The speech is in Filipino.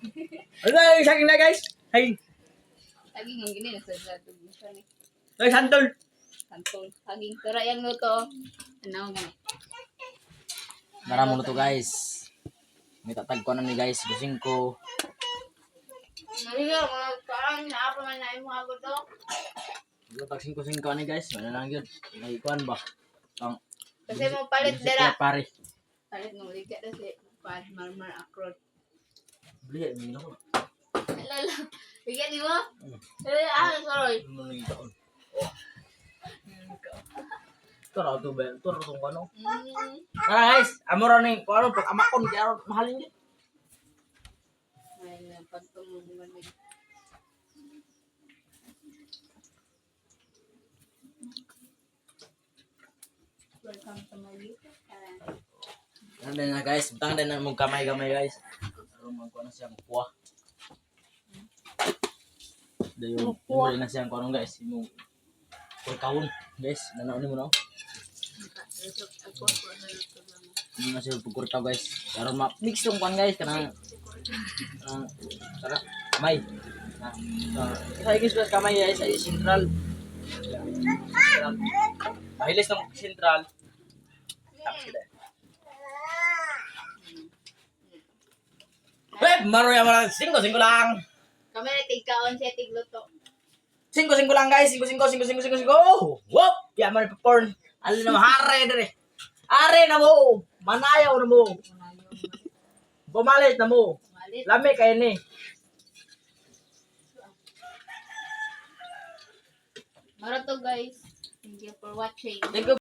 Ano yung saging na guys? Saging. Saging ang gini nasa ladog mo siya ni. Ay, santol. Santol. Saging. Pero yung luto. Ano nga. Dara mo na to guys. May tatagko na ni guys. Gusing ko. Mariga, mga parang naapa man na yung mga guto. Tagsing ko ani guys. Wala lang yun. May ikuan ba? Ang Kasi mo palit si dara. pare. Palit mo, liga na si Pad Marmar Akrod. Beli mi no. Lala, bigyan ni mo? Sorry. Ano ni taon? Tara to ba? Tara tong ano? Tara guys, amo ra ni ko ano pag amakon kaya mahalin din. Ay, pagtong mo man. Welcome to my YouTube channel. Ano na guys, butang din na mong kamay-kamay guys. Pero magkuha na siyang kuha. Dayon, muli na siyang kuha guys. Imong pagkawon guys, nanaon mo na. Ini na siya pagkurtaw guys. Pero ma-mix yung kuhan guys. Kanang tara, kamay. Sa guys, kamay guys, ay central. Mahilis ng central. Tapos sila. Web, maroya mo lang. 5 lang. Kami na tigkaon siya tigluto. 5 lang guys. 5. Whoop! Yaman pa porn. Alin na mahare dire. Are na mo. Manayaw na mo. Bumalit na mo. Malit. Lami kayo ni. Mara to guys. Thank you for watching. Thank you.